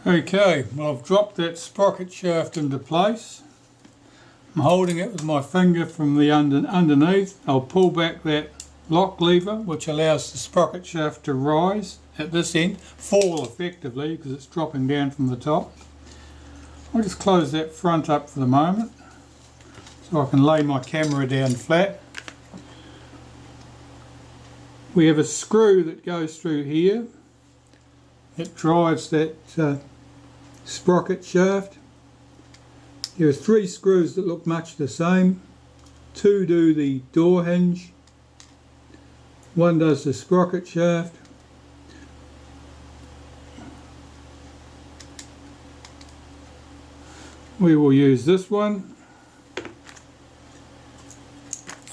Okay, well, I've dropped that sprocket shaft into place. I'm holding it with my finger from the underneath. I'll pull back that lock lever, which allows the sprocket shaft to rise at this end, fall effectively because it's dropping down from the top. I'll just close that front up for the moment so I can lay my camera down flat. We have a screw that goes through here that drives that sprocket shaft. There are 3 screws that look much the same. 2 do the door hinge, 1 does the sprocket shaft. We will use this one.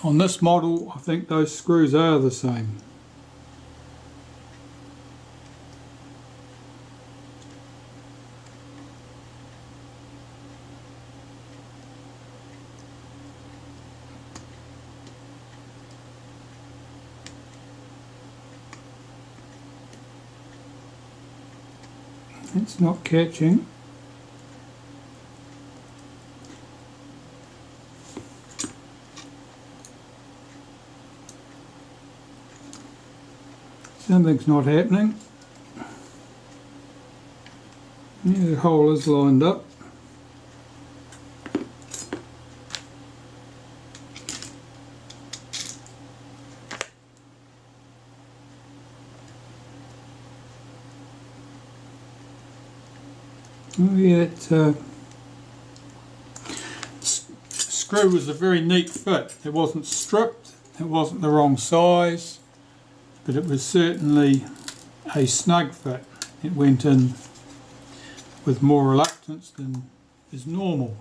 On this model, I think those screws are the same. It's not catching. Something's not happening. Yeah, the hole is lined up. Oh yeah, that screw was a very neat fit. It wasn't stripped, it wasn't the wrong size, but it was certainly a snug fit. It went in with more reluctance than is normal.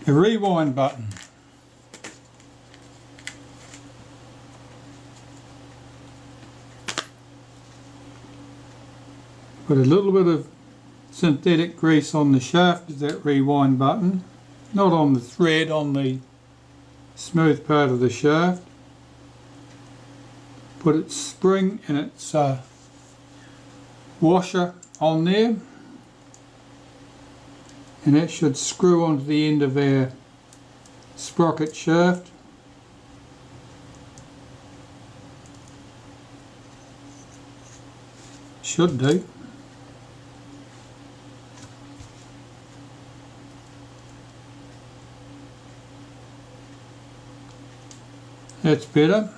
The rewind button. Put a little bit of synthetic grease on the shaft of that rewind button, not on the thread, on the smooth part of the shaft. Put its spring and its washer on there, and that should screw onto the end of our sprocket shaft. Should do. That's better.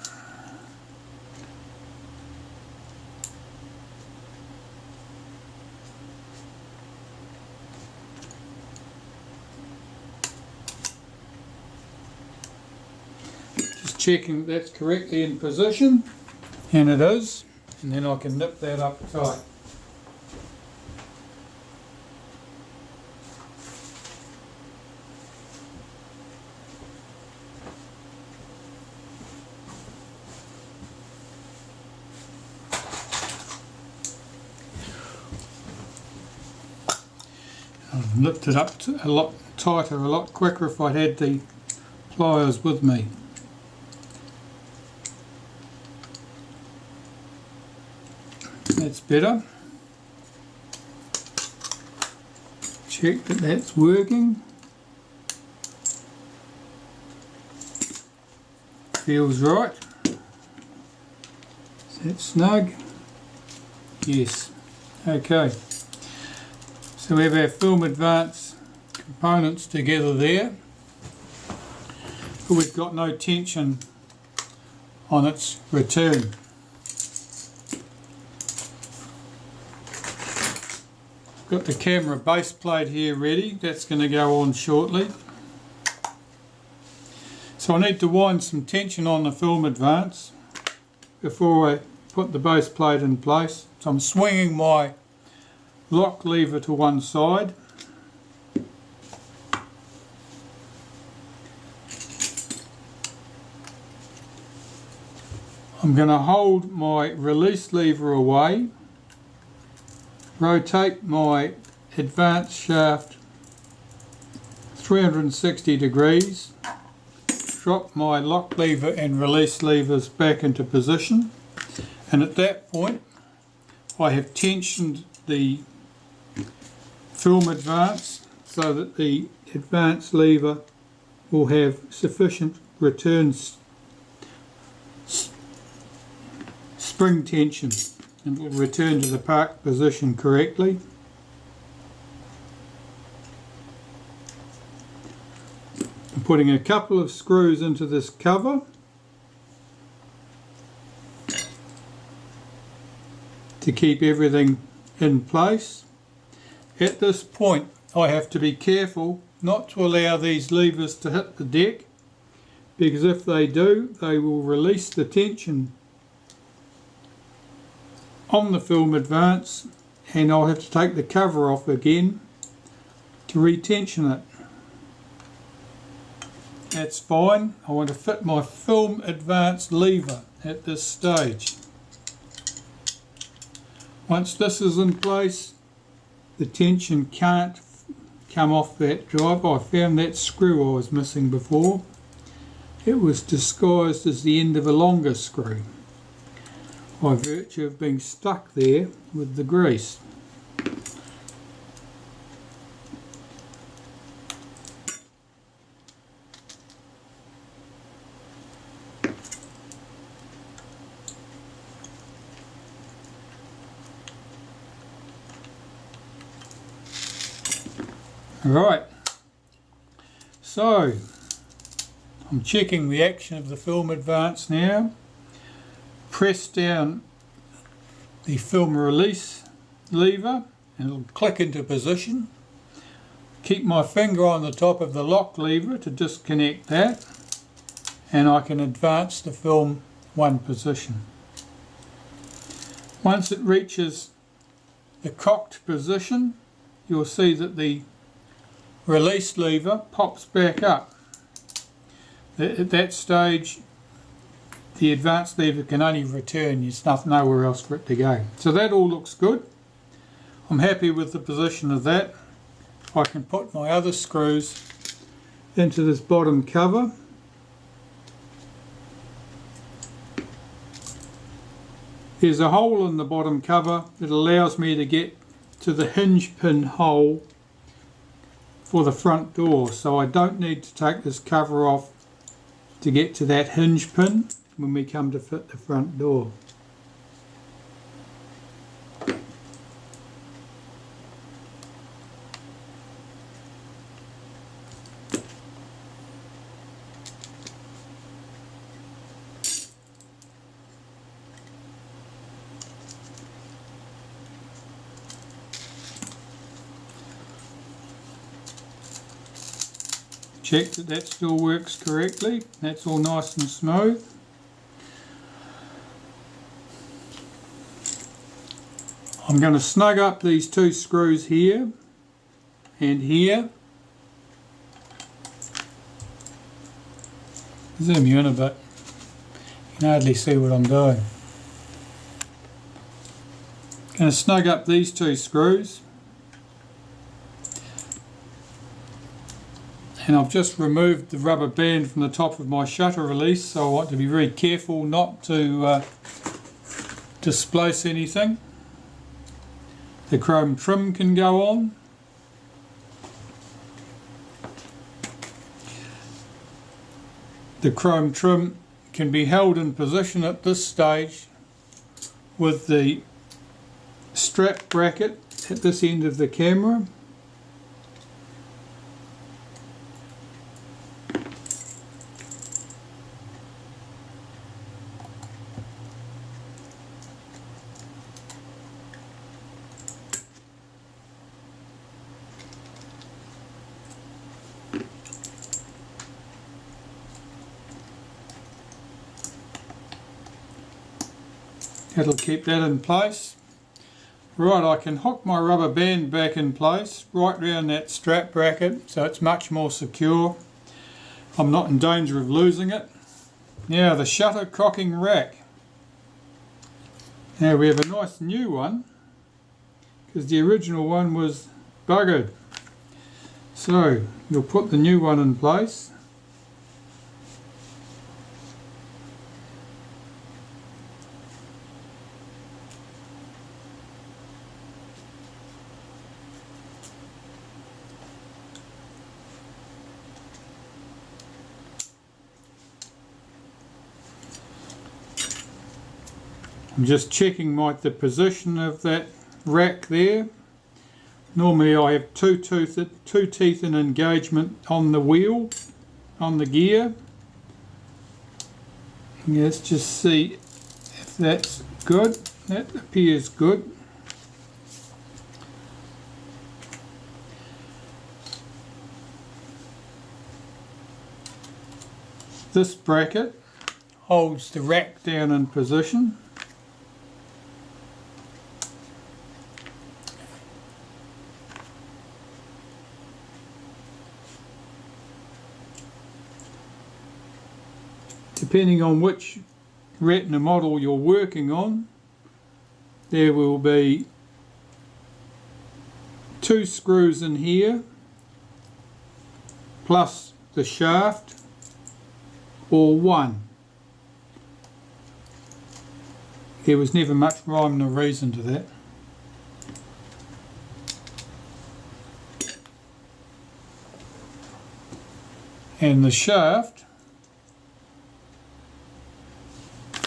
Just checking that's correctly in position, and it is, and then I can nip that up tight. I've nipped it up a lot tighter, a lot quicker if I'd had the pliers with me. That's better. Check that that's working. Feels right. Is that snug? Yes. Okay. So we have our Film Advance components together there, but we've got no tension on its return. Got the camera base plate here ready, that's going to go on shortly. So I need to wind some tension on the Film Advance before I put the base plate in place. So I'm swinging my lock lever to one side. I'm going to hold my release lever away, rotate my advance shaft 360 degrees, drop my lock lever and release levers back into position, And at that point I have tensioned the film advance so that the advance lever will have sufficient spring tension and will return to the park position correctly. I'm putting a couple of screws into this cover to keep everything in place. At this point I have to be careful not to allow these levers to hit the deck, because if they do, they will release the tension on the film advance and I'll have to take the cover off again to retension it. That's fine. I want to fit my film advance lever at this stage. Once this is in place, the tension can't come off that drive. I found that screw I was missing before. It was disguised as the end of a longer screw by virtue of being stuck there with the grease. Right, so I'm checking the action of the film advance now. Press down the film release lever and it'll click into position. Keep my finger on the top of the lock lever to disconnect that, and I can advance the film one position. Once it reaches the cocked position, you'll see that the release lever pops back up. At that stage the advance lever can only return, there's nowhere else for it to go. So that all looks good. I'm happy with the position of that. I can put my other screws into this bottom cover. There's a hole in the bottom cover that allows me to get to the hinge pin hole for the front door, so I don't need to take this cover off to get to that hinge pin when we come to fit the front door. Check that that still works correctly. That's all nice and smooth. I'm going to snug up these two screws here and here. Zoom you in a bit. You can hardly see what I'm doing. Going to snug up these two screws. And I've just removed the rubber band from the top of my shutter release, so I want to be very careful not to displace anything. The chrome trim can go on. The chrome trim can be held in position at this stage with the strap bracket at this end of the camera. That'll keep that in place. Right, I can hook my rubber band back in place right round that strap bracket so it's much more secure. I'm not in danger of losing it. Now the shutter cocking rack. Now we have a nice new one because the original one was buggered. So you'll put the new one in place. I'm just checking the position of that rack there. Normally I have two teeth in engagement on the wheel, on the gear. Let's just see if that's good. That appears good. This bracket holds the rack down in position. Depending on which Retina model you're working on, there will be 2 screws in here plus the shaft, or 1. There was never much rhyme or reason to that. And the shaft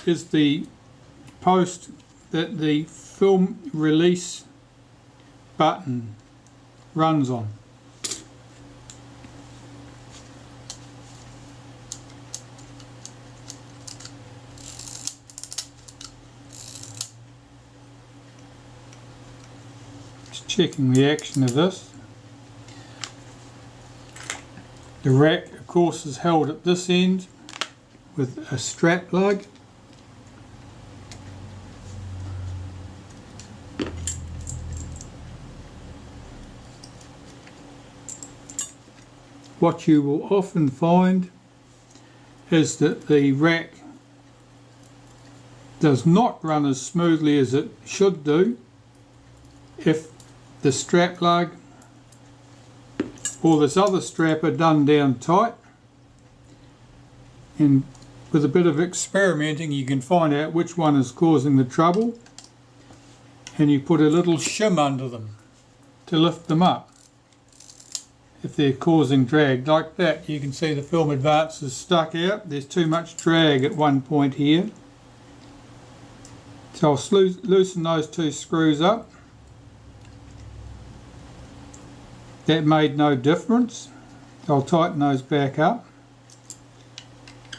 is the post that the film release button runs on. Just checking the action of this. The rack, of course, is held at this end with a strap lug. What you will often find is that the rack does not run as smoothly as it should do if the strap lug or this other strap are done down tight. And with a bit of experimenting you can find out which one is causing the trouble, and you put a little shim under them to lift them up. If they're causing drag like that, you can see the film advance is stuck out. There's too much drag at one point here. So I'll loosen those 2 screws up. That made no difference. I'll tighten those back up.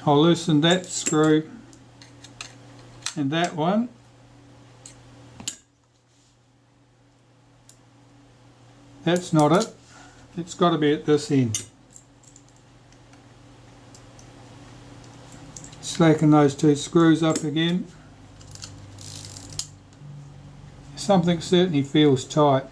I'll loosen that screw and that one. That's not it. It's got to be at this end. Slacken those 2 screws up again. Something certainly feels tight.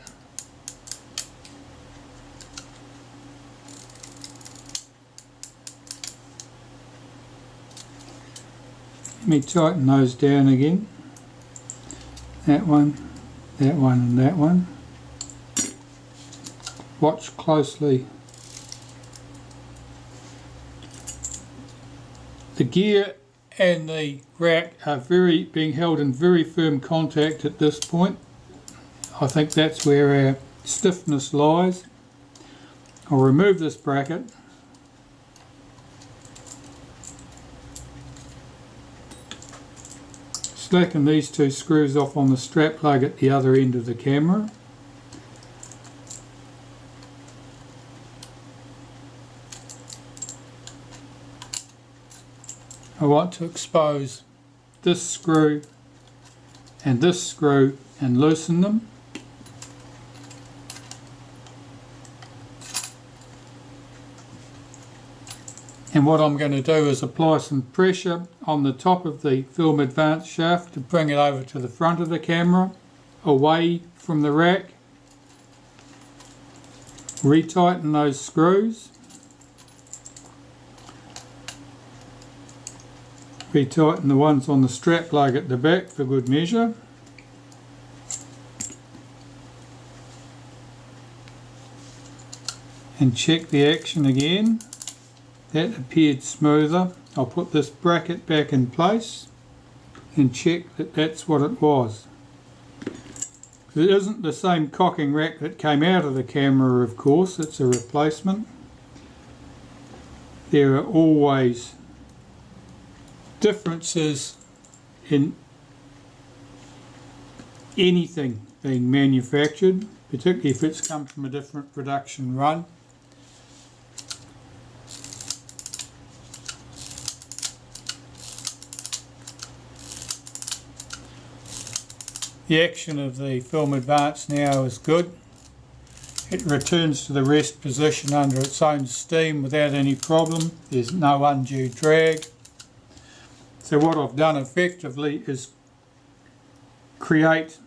Let me tighten those down again. That one, and that one. Watch closely. The gear and the rack are being held in very firm contact at this point. I think that's where our stiffness lies. I'll remove this bracket. Slacken these 2 screws off on the strap plug at the other end of the camera. I want to expose this screw and loosen them. And what I'm going to do is apply some pressure on the top of the film advance shaft to bring it over to the front of the camera, away from the rack. Retighten those screws. Retighten the ones on the strap lug at the back for good measure. And check the action again. That appeared smoother. I'll put this bracket back in place and check that that's what it was. It isn't the same cocking rack that came out of the camera, of course, it's a replacement. There are always differences in anything being manufactured, particularly if it's come from a different production run. The action of the film advance now is good. It returns to the rest position under its own steam without any problem. There's no undue drag. So what I've done effectively is create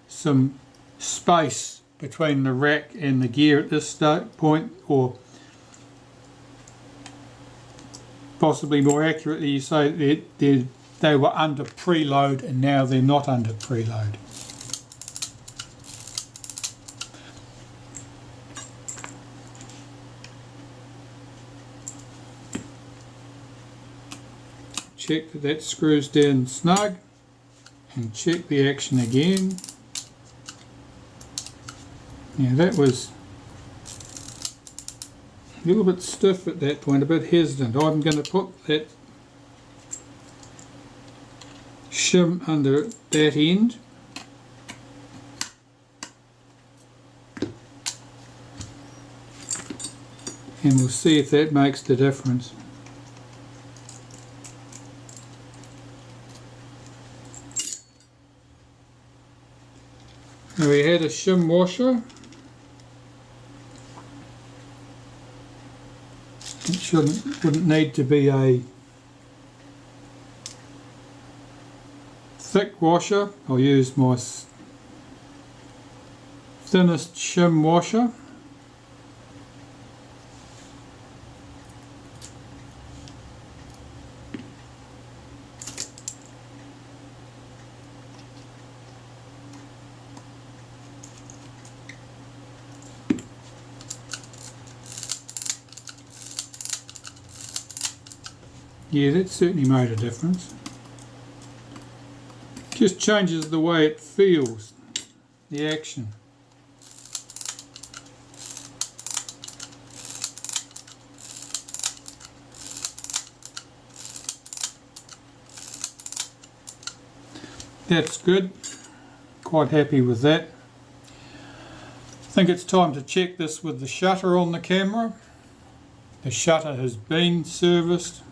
some space between the rack and the gear at this point, or possibly more accurately you say that they were under preload and now they're not under preload. Check that that screws down snug and check the action again. Now that was a little bit stiff at that point, a bit hesitant. I'm going to put that shim under that end. And we'll see if that makes the difference. Now we had a shim washer. It wouldn't need to be a thick washer. I'll use my thinnest shim washer. Yeah, that certainly made a difference. Just changes the way it feels, the action. That's good. Quite happy with that. I think it's time to check this with the shutter on the camera. The shutter has been serviced.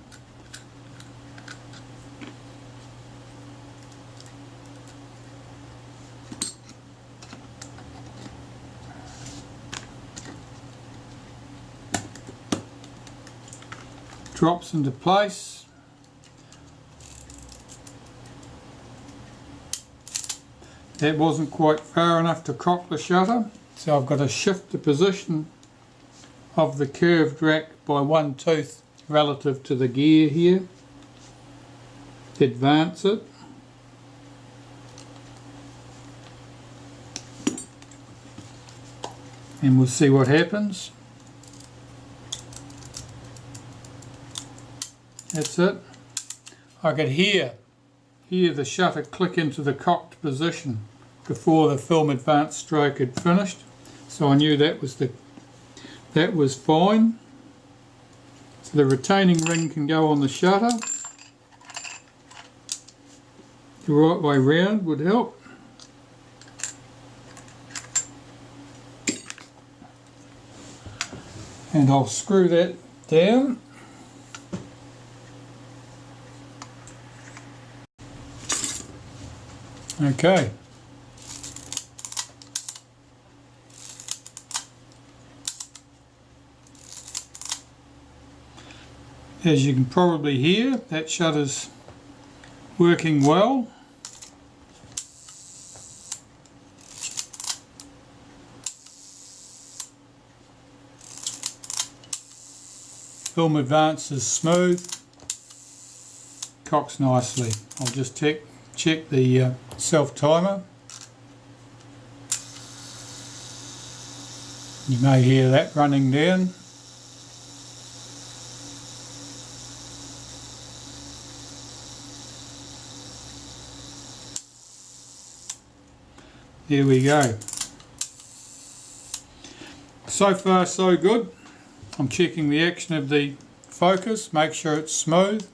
Drops into place. That wasn't quite far enough to cock the shutter, so I've got to shift the position of the curved rack by one tooth relative to the gear here. Advance it. And we'll see what happens. That's it. I could hear the shutter click into the cocked position before the film advance stroke had finished, so I knew that was fine. So the retaining ring can go on the shutter. The right way round would help. And I'll screw that down. Okay. As you can probably hear, that shutter's working well. Film advance is smooth, cocks nicely. I'll just check the self-timer. You may hear that running down. There we go. So far so good. I'm checking the action of the focus, make sure it's smooth.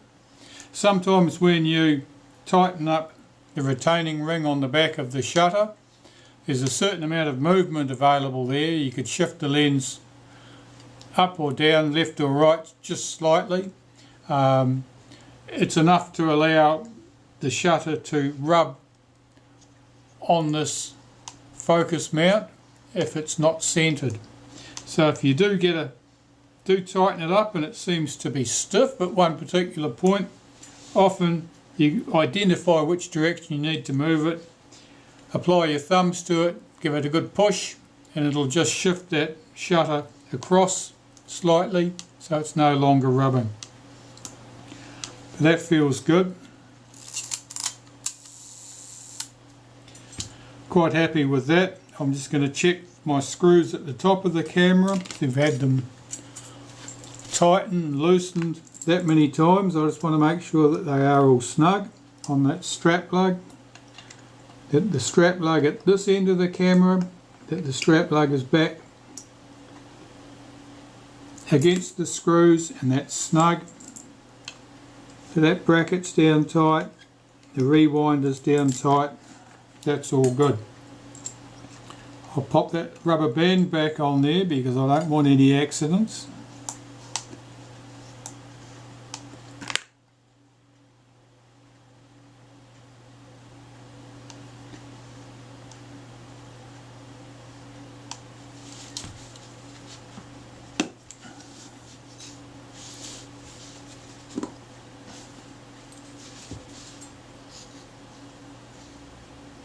Sometimes when you tighten up the retaining ring on the back of the shutter. There's a certain amount of movement available there. You could shift the lens up or down, left or right, just slightly. It's enough to allow the shutter to rub on this focus mount if it's not centered. So if you do tighten it up and it seems to be stiff at one particular point, often you identify which direction you need to move it, apply your thumbs to it, give it a good push, and it'll just shift that shutter across slightly so it's no longer rubbing. But that feels good. Quite happy with that. I'm just going to check my screws at the top of the camera. I've had them tightened and loosened that many times. I just want to make sure that they are all snug on that strap lug. That the strap lug at this end of the camera, that the strap lug is back against the screws and that's snug. So that bracket's down tight, the rewinder's down tight, that's all good. I'll pop that rubber band back on there because I don't want any accidents.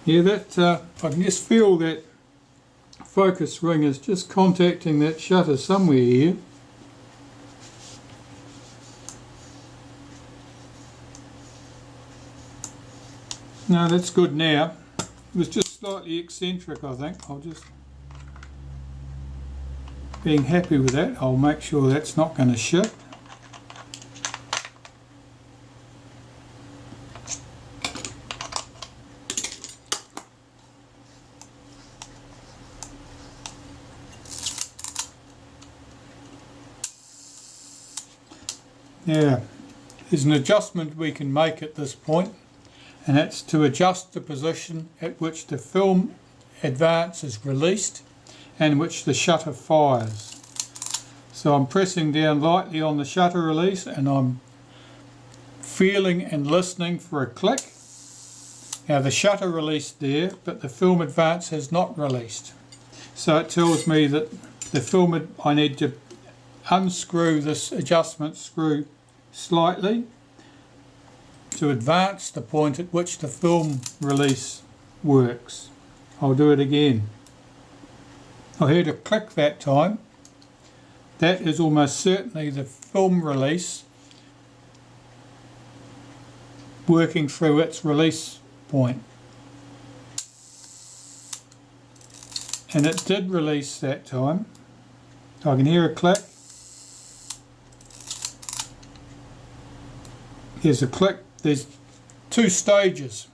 Yeah, I can just feel that focus ring is just contacting that shutter somewhere here. No, that's good now. It was just slightly eccentric, I think. Being happy with that, I'll make sure that's not going to shift. Yeah, there's an adjustment we can make at this point, and that's to adjust the position at which the film advance is released and which the shutter fires. So I'm pressing down lightly on the shutter release and I'm feeling and listening for a click. Now the shutter released there, but the film advance has not released. So it tells me that I need to unscrew this adjustment screw slightly to advance the point at which the film release works. I'll do it again. I heard a click that time. That is almost certainly the film release working through its release point. And it did release that time. I can hear a click. Here's a click. There's two stages.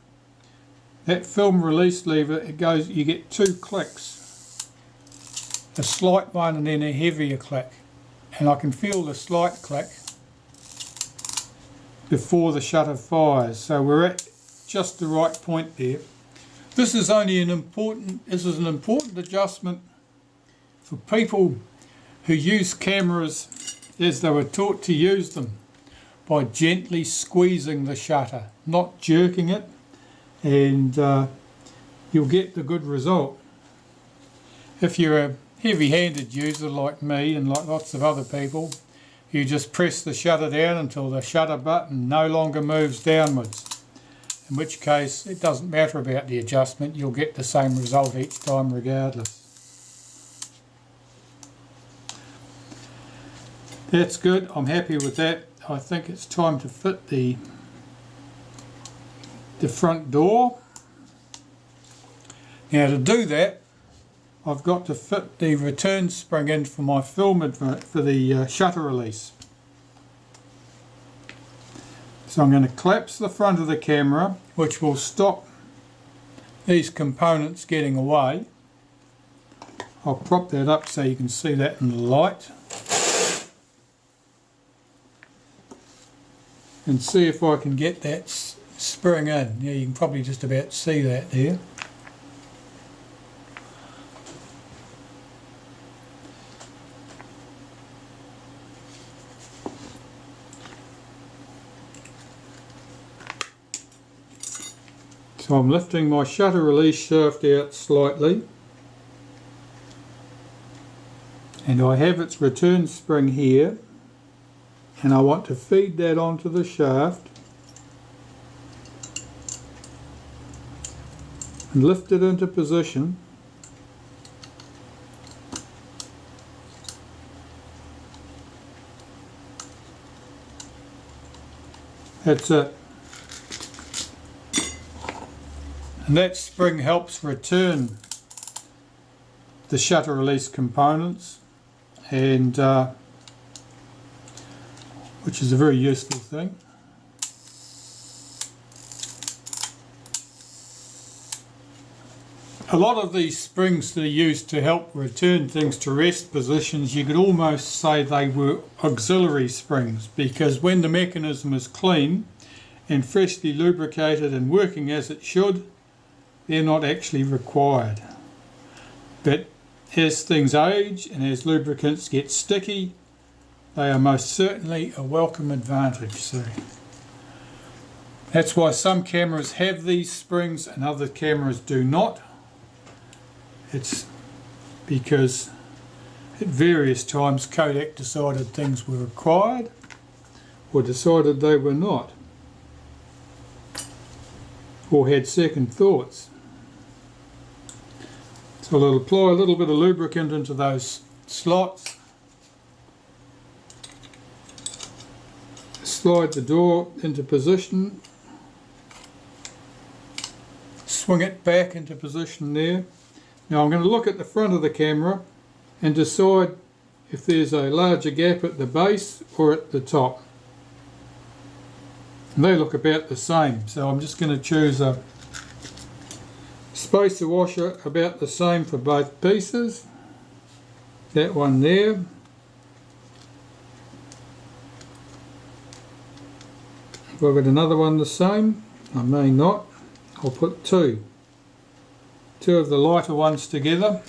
That film release lever, you get two clicks. A slight one and then a heavier click. And I can feel the slight click before the shutter fires. So we're at just the right point there. This is an important adjustment for people who use cameras as they were taught to use them, by gently squeezing the shutter, not jerking it, and you'll get the good result. If you're a heavy-handed user like me and like lots of other people, you just press the shutter down until the shutter button no longer moves downwards, in which case it doesn't matter about the adjustment, you'll get the same result each time regardless. That's good, I'm happy with that. I think it's time to fit the front door. Now to do that, I've got to fit the return spring in for my film for the shutter release. So I'm going to collapse the front of the camera, which will stop these components getting away. I'll prop that up so you can see that in the light. And see if I can get that spring in. Yeah, you can probably just about see that there. So I'm lifting my shutter release shaft out slightly, and I have its return spring here, and I want to feed that onto the shaft and lift it into position. That's it. And that spring helps return the shutter release components, and which is a very useful thing. A lot of these springs that are used to help return things to rest positions, you could almost say they were auxiliary springs, because when the mechanism is clean and freshly lubricated and working as it should, they're not actually required. But as things age and as lubricants get sticky, they are most certainly a welcome advantage. So that's why some cameras have these springs and other cameras do not. It's because at various times Kodak decided things were required or decided they were not, or had second thoughts. So I'll apply a little bit of lubricant into those slots, slide the door into position, swing it back into position there. Now I'm going to look at the front of the camera and decide if there's a larger gap at the base or at the top. And they look about the same, so I'm just going to choose a spacer washer about the same for both pieces. That one there. If I've got another one the same, I may not. I'll put two of the lighter ones together.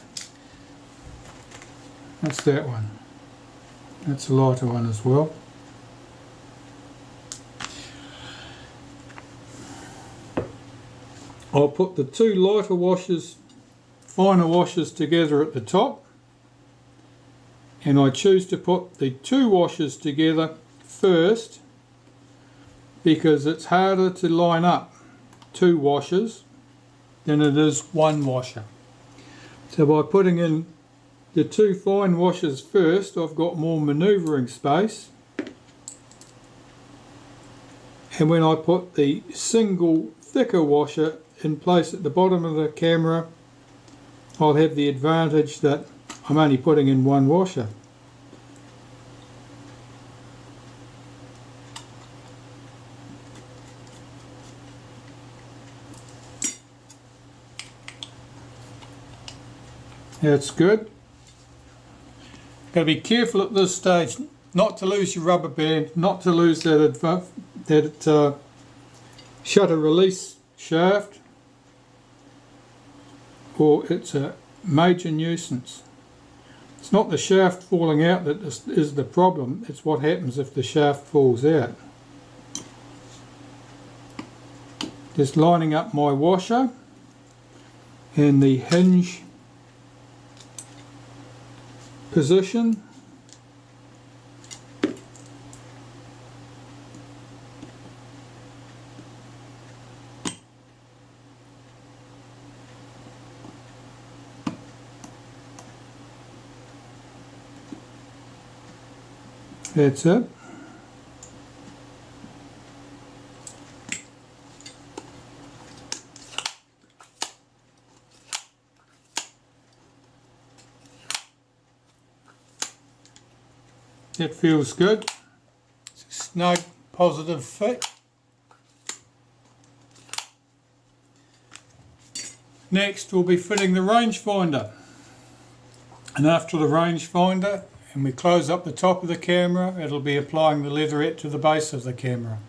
That's that one. That's a lighter one as well. I'll put the two lighter washers, finer washers together at the top, and I choose to put the two washers together first because it's harder to line up two washers than it is one washer. So by putting in the two fine washers first, I've got more manoeuvring space, and when I put the single thicker washer in place at the bottom of the camera, I'll have the advantage that I'm only putting in one washer. That's good. Got to be careful at this stage not to lose your rubber band, not to lose that shutter release shaft, or it's a major nuisance. It's not the shaft falling out that is the problem, it's what happens if the shaft falls out. Just lining up my washer in the hinge position. That's it. That feels good. It's a snug, positive fit. Next we'll be fitting the rangefinder. And after the rangefinder, and we close up the top of the camera, it'll be applying the leatherette to the base of the camera.